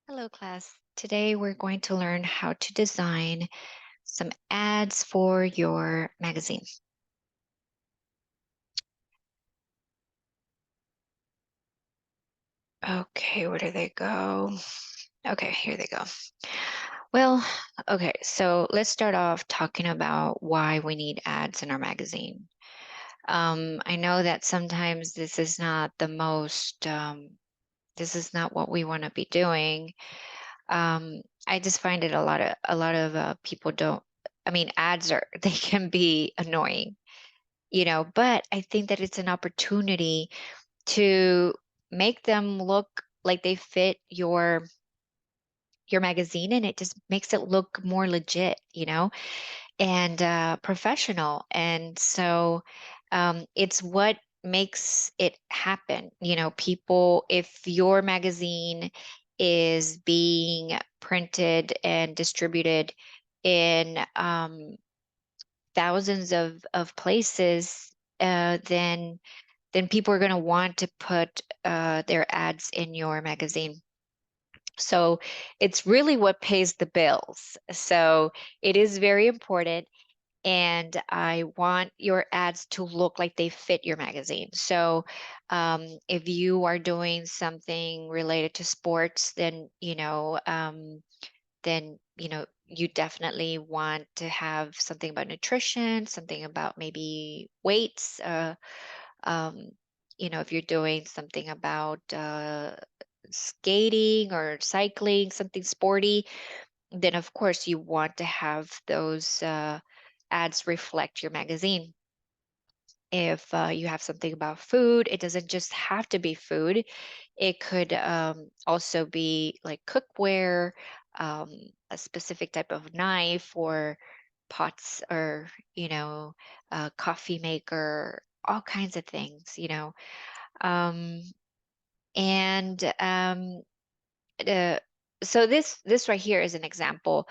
Hello, class. Today we're going to learn how to design some ads for your magazine. Okay, where do they go? Okay, here they go. Well, okay, so let's start off talking about why we need ads in our magazine. I know that sometimes this is not the most, this is not what we want to be doing. I just find it a lot of people don't. I mean, ads are they can be annoying, but I think that it's an opportunity to make them look like they fit your magazine, and it just makes it look more legit, and professional. And so it's what makes it happen. People, if your magazine is being printed and distributed in thousands of places, then people are going to want to put their ads in your magazine. So it's really what pays the bills. So it is very important. And I want your ads to look like they fit your magazine. So if you are doing something related to sports, then you definitely want to have something about nutrition, something about maybe weights. Um, if you're doing something about skating or cycling, something sporty, then of course you want to have those ads reflect your magazine. If you have something about food, it doesn't just have to be food. It could also be like cookware, um, a specific type of knife or pots, or, a coffee maker, all kinds of things. Um, and uh, so this right here is an example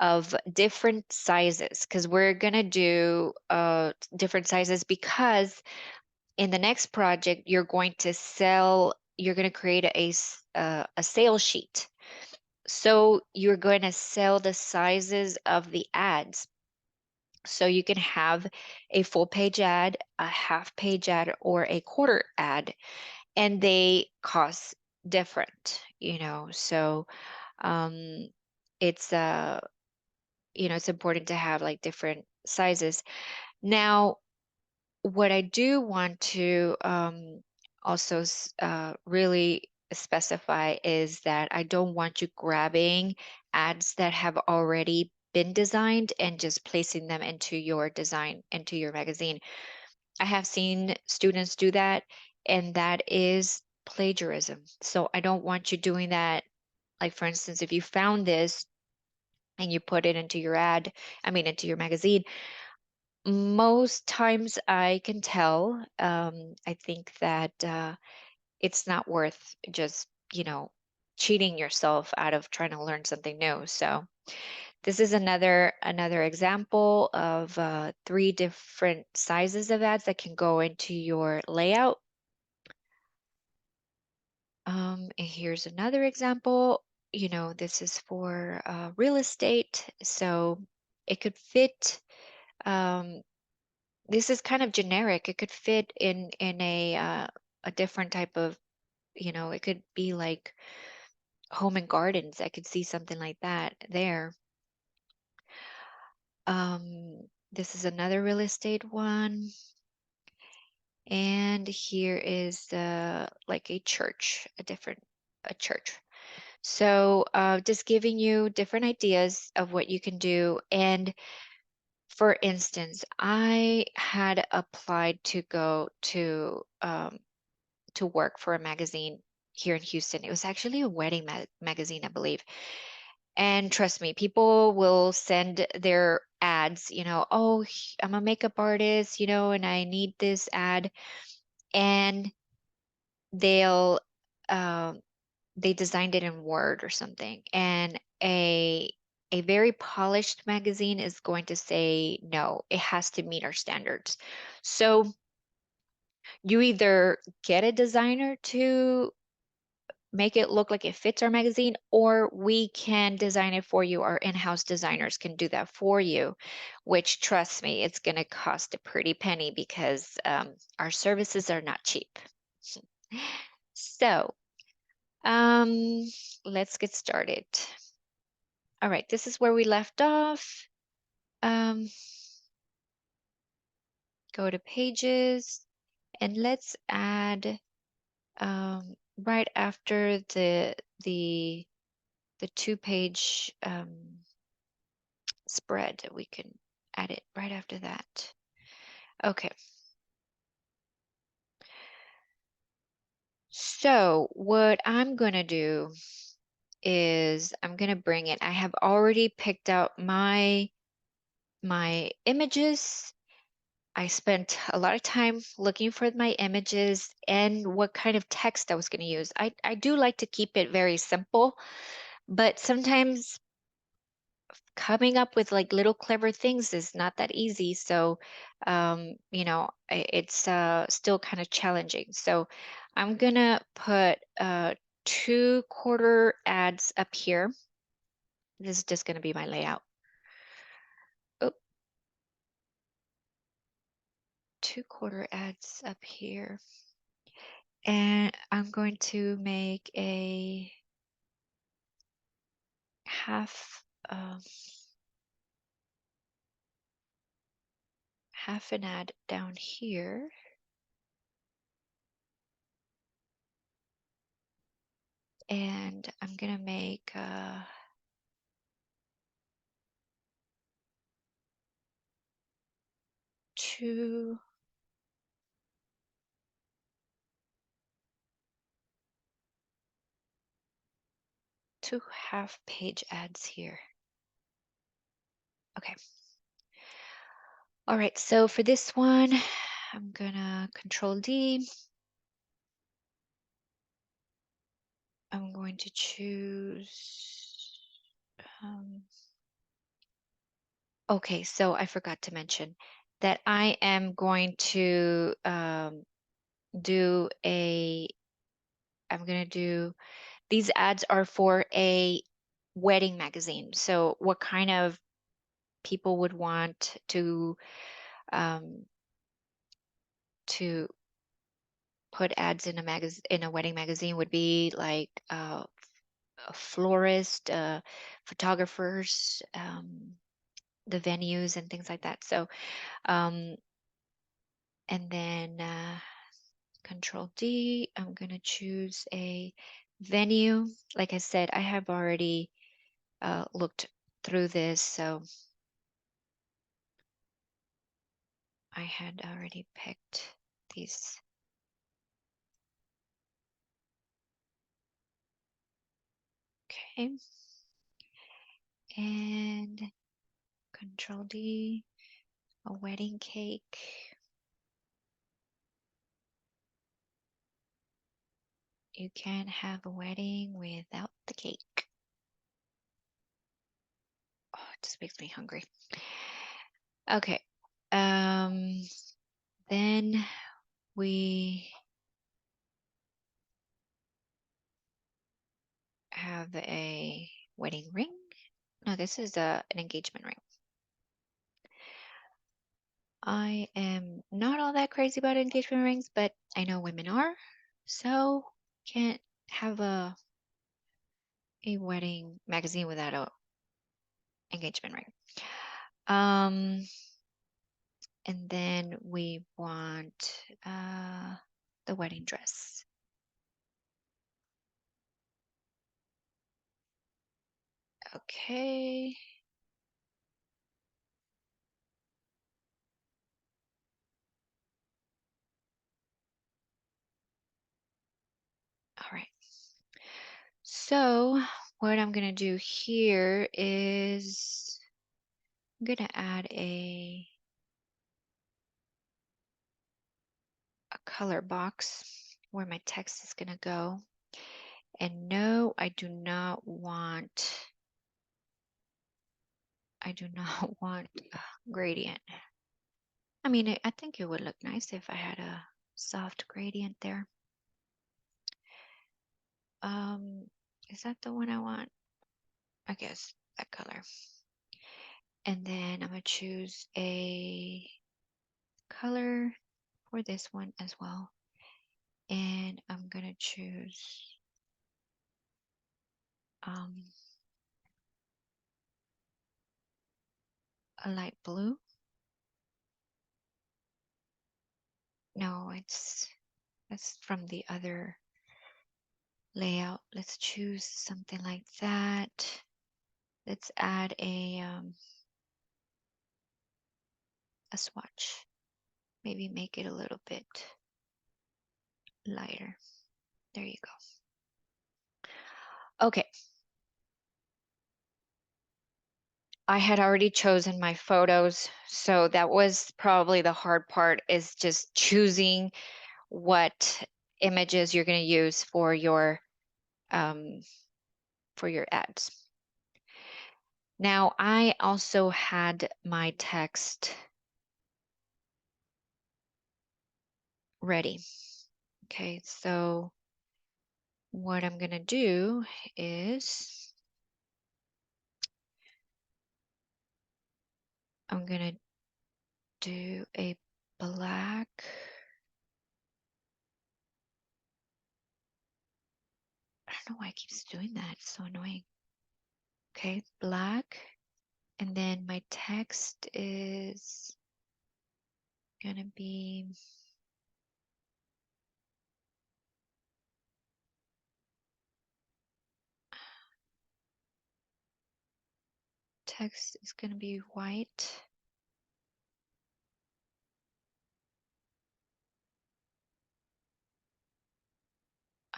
of different sizes, because we're gonna do different sizes, because in the next project you're going to create a sales sheet. So you're going to sell the sizes of the ads. So you can have a full page ad, a half page ad, or a quarter ad, and they cost different. So um, it's it's important to have like different sizes. Now, what I do want to also really specify is that I don't want you grabbing ads that have already been designed and just placing them into your design, into your magazine. I have seen students do that, and that is plagiarism. So I don't want you doing that. Like, for instance, if you found this and you put it into your into your magazine, most times I can tell. I think that it's not worth just, cheating yourself out of trying to learn something new. So this is another example of three different sizes of ads that can go into your layout. And here's another example. This is for real estate, so it could fit. Um, this is kind of generic. It could fit in a different type of, it could be like home and gardens. I could see something like that there. This is another real estate one. And here is like a church, a church. So just giving you different ideas of what you can do. And for instance, I had applied to go to work for a magazine here in Houston. It was actually a wedding magazine, I believe. And trust me, people will send their ads, oh, I'm a makeup artist, and I need this ad. And they'll, um, they designed it in Word or something. And a very polished magazine is going to say, no, it has to meet our standards. So you either get a designer to make it look like it fits our magazine, or we can design it for you. Our in-house designers can do that for you, which, trust me, it's going to cost a pretty penny because our services are not cheap. So let's get started. All right, this is where we left off. Go to pages, and let's add right after the 2-page spread. We can add it right after that. Okay. So what I'm gonna do is I'm gonna bring it. I have already picked out my images. I spent a lot of time looking for my images and what kind of text I was going to use. I do like to keep it very simple, but sometimes coming up with like little clever things is not that easy. So, it's still kind of challenging. So I'm gonna put 2 quarter ads up here. This is just gonna be my layout. Oh, 2 quarter ads up here. And I'm going to make a half half an ad down here. And I'm gonna make 2 half-page ads here. Okay. All right, so for this one, I'm gonna Control D. I'm going to choose, okay, so I forgot to mention that I am going to do these ads are for a wedding magazine. So what kind of people would want um, to put ads in a wedding magazine would be like a florist, photographers, the venues and things like that. So and then Control D, I'm gonna choose a venue. Like I said, I have already looked through this, so I had already picked these. Okay. And Control D, a wedding cake. You can't have a wedding without the cake. Oh, it just makes me hungry. Okay. Then we have a wedding ring. No, this is an engagement ring. I am not all that crazy about engagement rings, but I know women are, so can't have a wedding magazine without a engagement ring. And then we want the wedding dress. Okay. All right. So what I'm gonna do here is I'm gonna add a color box where my text is gonna go. And no, I do not want a gradient. I mean, I think it would look nice if I had a soft gradient there. Is that the one I want? I guess that color. And then I'm gonna choose a color for this one as well. And I'm gonna choose a light blue. No, that's from the other layout. Let's choose something like that. Let's add a swatch. Maybe make it a little bit lighter. There you go. Okay. I had already chosen my photos, so that was probably the hard part, is just choosing what images you're going to use for your ads. Now, I also had my text ready. Okay, so what I'm going to do is I'm going to do a black. I don't know why it keeps doing that. It's so annoying. Okay, black. And then my text is going to be white.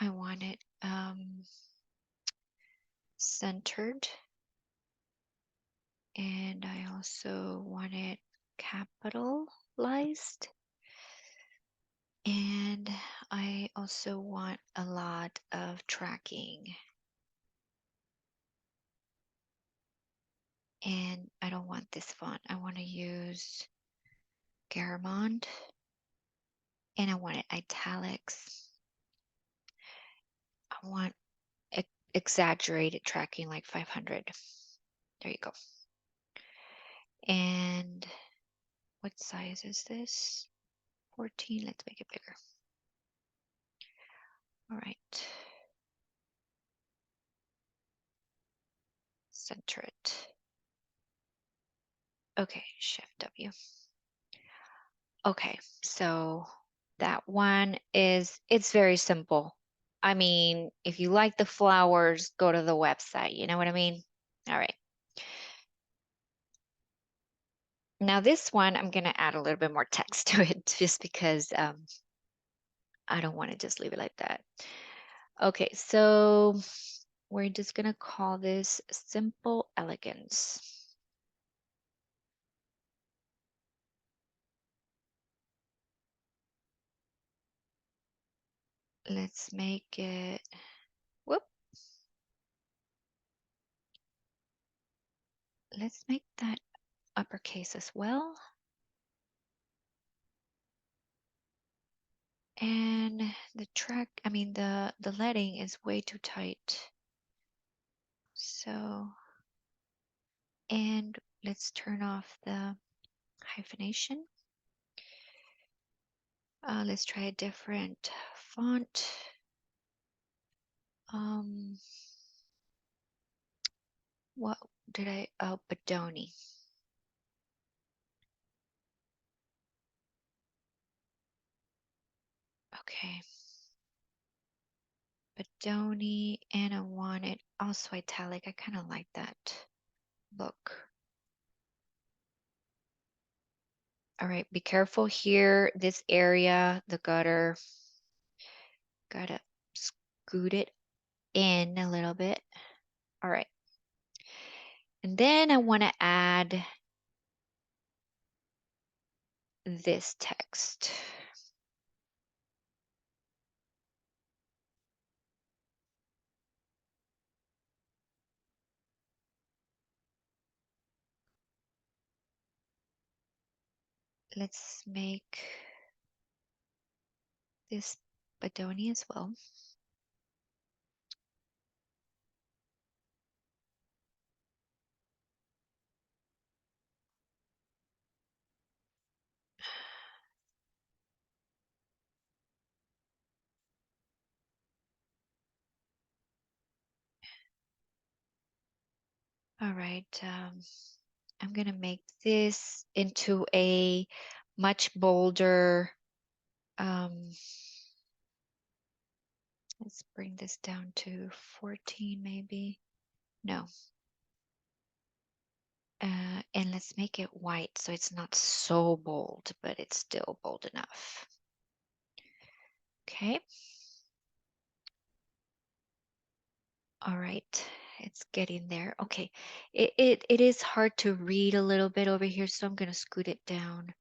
I want it centered. And I also want it capitalized. And I also want a lot of tracking. And I don't want this font. I want to use Garamond. And I want it italics. I want exaggerated tracking, like 500. There you go. And what size is this? 14. Let's make it bigger. All right. Center it. Okay, Shift W. Okay, so that one it's very simple. I mean, if you like the flowers, go to the website. You know what I mean? All right. Now this one, I'm going to add a little bit more text to it just because I don't want to just leave it like that. Okay, so we're just going to call this Simple Elegance. Let's make it, whoop. Let's make that uppercase as well. And the leading is way too tight. So, and let's turn off the hyphenation. Let's try a different font. What did oh, Bodoni. Okay. Bodoni, and I want it also italic. I kind of like that look. All right, be careful here. This area, the gutter, gotta scoot it in a little bit. All right. And then I want to add this text. Let's make this Bodoni as well. All right. I'm going to make this into a much bolder. Let's bring this down to 14 maybe. No. And let's make it white so it's not so bold, but it's still bold enough. Okay. All right. It's getting there. Okay. It is hard to read a little bit over here, so I'm going to scoot it down.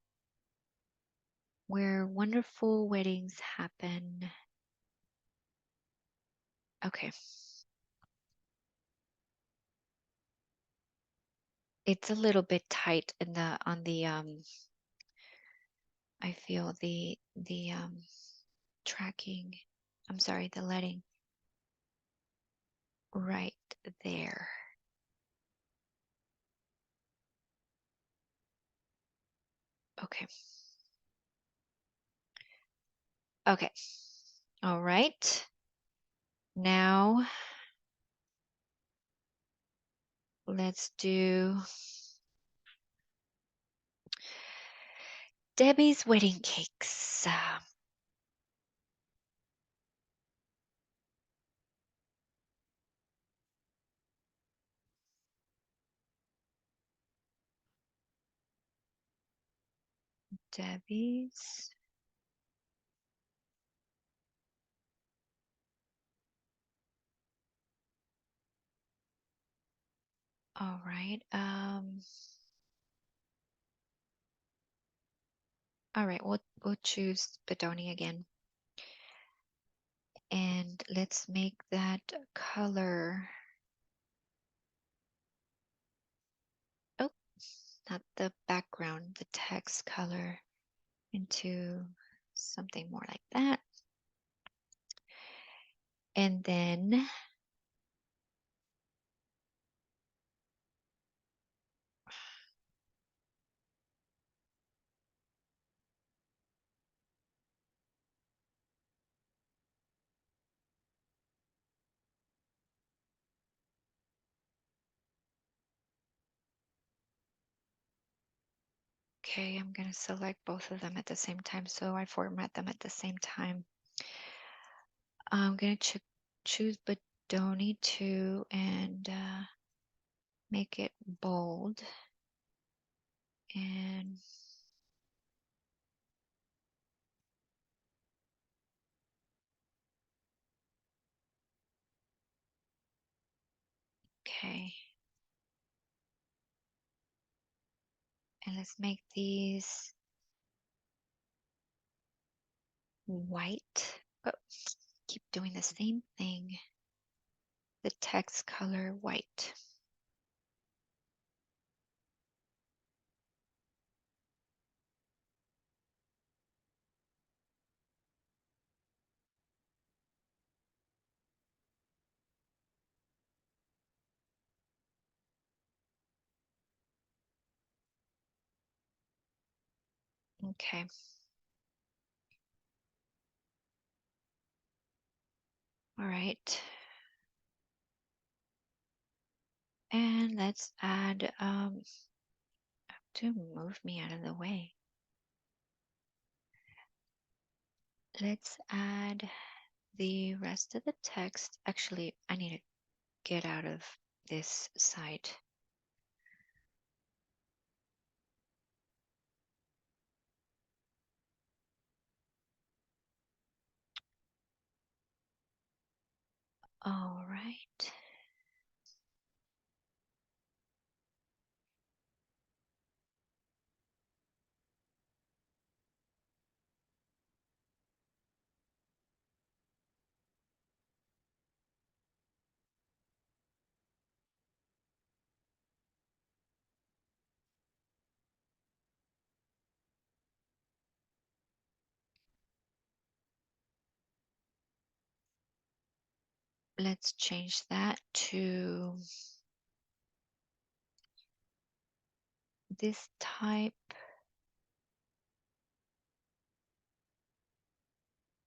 Where wonderful weddings happen. Okay. It's a little bit tight in the on the I feel the tracking. I'm sorry, the letting right there. Okay. Okay. All right. Now let's do Debbie's wedding cakes. Debbie's. All right. All right. We'll choose Bedoni again, and let's make that color. Oh, not the background, the text color into something more like that. And then okay, I'm going to select both of them at the same time, so I format them at the same time. I'm going to choose Bodoni 2 and make it bold. And okay. And let's make these white. Oh, keep doing the same thing. The text color white. Okay. All right. And let's add, to move me out of the way. Let's add the rest of the text. Actually, I need to get out of this site. All right. Let's change that to this type.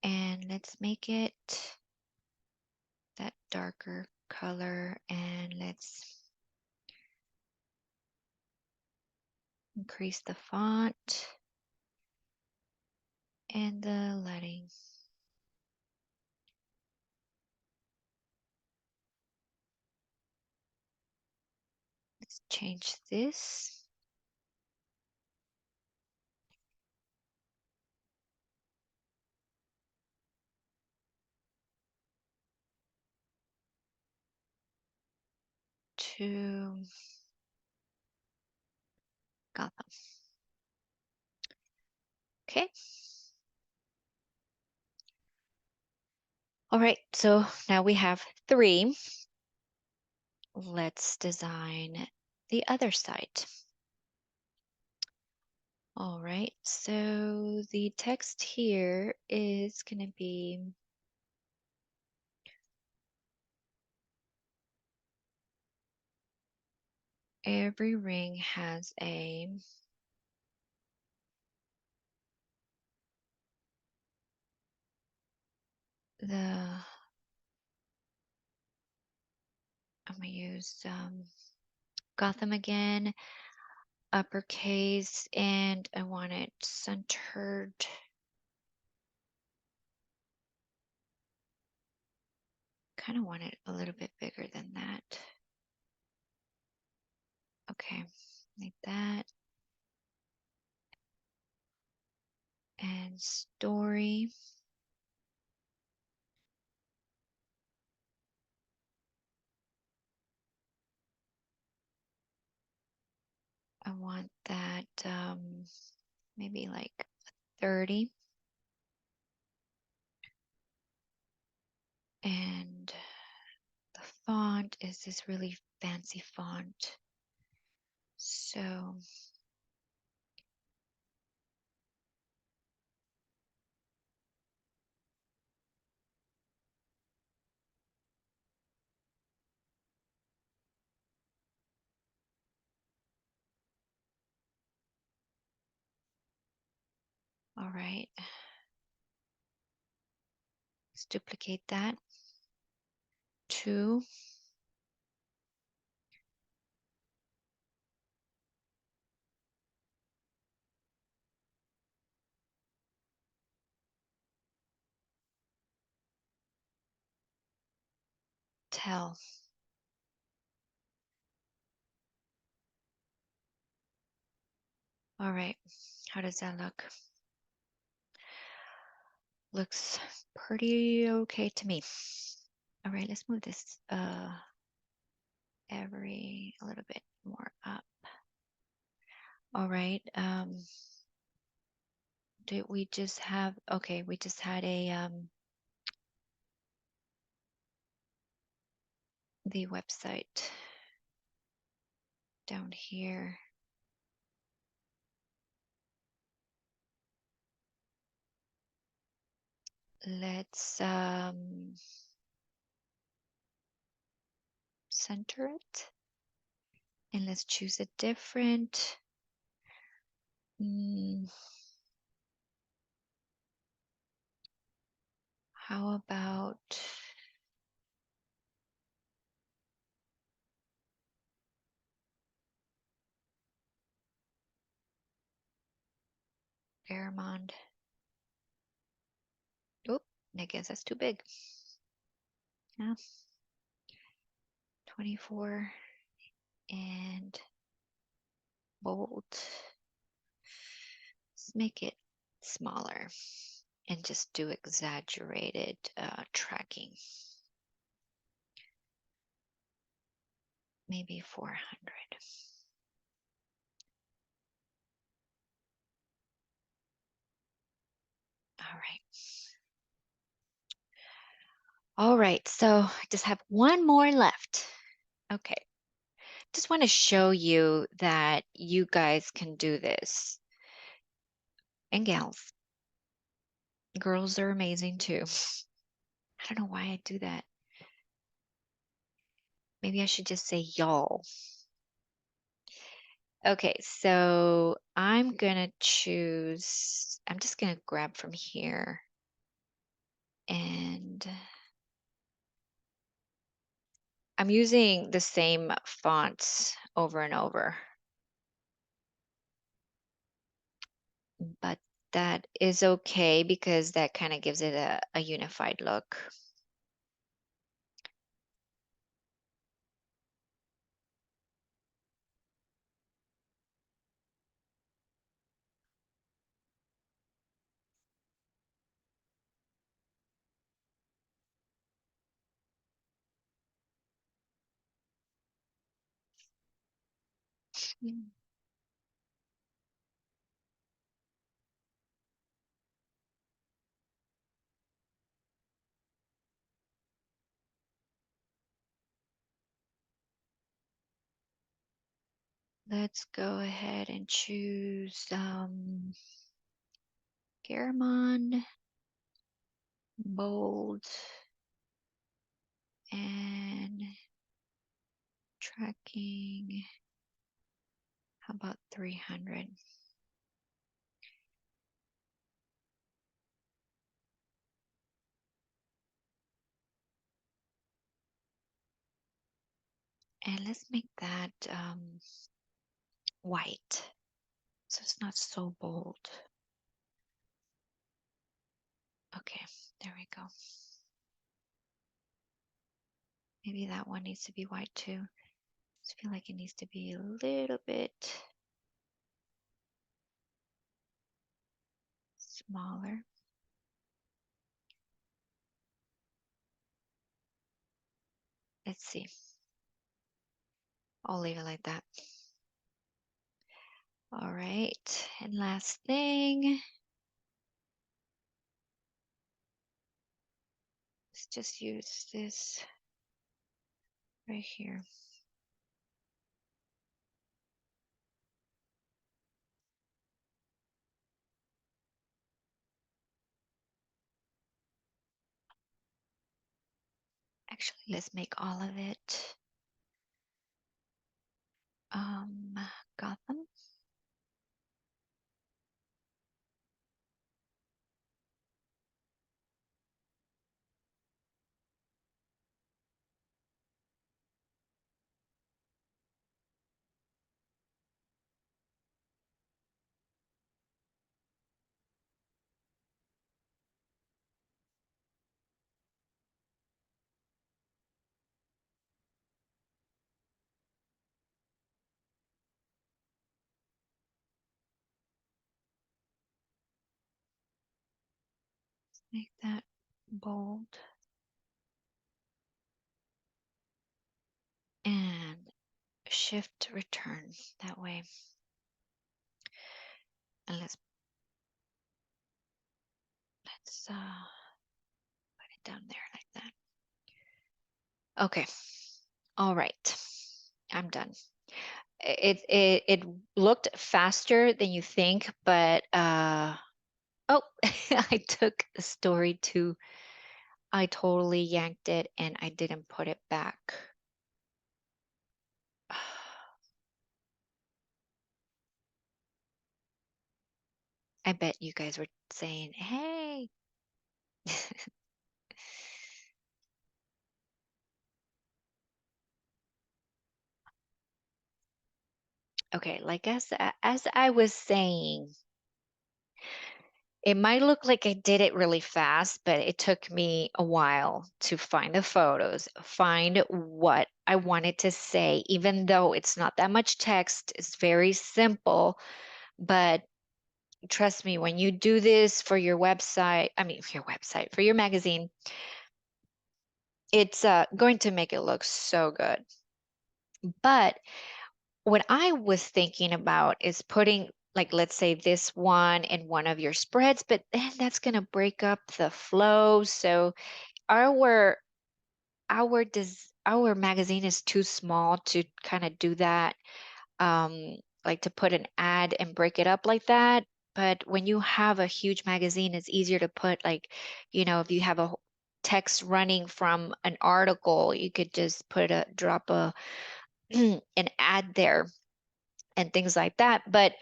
And let's make it that darker color. And let's Increase the font and the lettering. Let's change this. To Gotham. Okay. All right, so now we have 3. Let's design the other side. All right, so the text here is going to be every ring has a I'm gonna use Gotham again, uppercase, and I want it centered. Kind of want it a little bit bigger than that. Okay, like that. And story. I want that maybe like 30. And the font is this really fancy font. So all right. Let's duplicate that. 2. Tell. All right. How does that look? Looks pretty okay to me. All right, let's move this a little bit more up. All right. Did we just have, okay, we just had a the website down here. Let's center it, and let's choose a different how about Fairmont? Oop, I guess that's too big. Yeah. 24 and bold. Let's make it smaller and just do exaggerated tracking. Maybe 400. All right. All right, so I just have one more left. Okay. Just want to show you that you guys can do this. And gals. Girls are amazing too. I don't know why I do that. Maybe I should just say y'all. Okay, so I'm gonna choose, I'm just gonna grab from here and I'm using the same fonts over and over. but that is okay because that kind of gives it a unified look. Mm. Let's go ahead and choose Garamond, bold, and tracking. How about 300? And let's make that white, so it's not so bold. Okay, there we go. Maybe that one needs to be white too. I feel like it needs to be a little bit smaller. Let's see. I'll leave it like that. All right, and last thing. Let's just use this right here. Actually, let's make all of it Gotham. Make that bold. And shift return that way. And let's put it down there like that. Okay. All right. I'm done. It looked faster than you think, but oh, I took the story too. I totally yanked it and I didn't put it back. I bet you guys were saying, hey. Okay, like as I was saying, it might look like I did it really fast, but it took me a while to find the photos, find what I wanted to say, even though it's not that much text, it's very simple. But trust me, when you do this for your website, I mean, for your website, for your magazine, it's going to make it look so good. But what I was thinking about is putting, like, let's say this one in one of your spreads, but then that's going to break up the flow. So our our magazine is too small to kind of do that, like to put an ad and break it up like that. But when you have a huge magazine, it's easier to put, like, if you have a text running from an article, you could just drop an ad there and things like that. But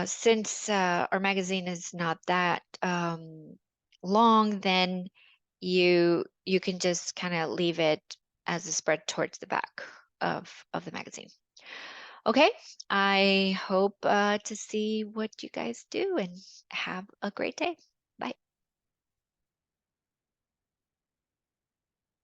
since our magazine is not that long, then you can just kind of leave it as a spread towards the back of the magazine. Okay, I hope to see what you guys do and have a great day.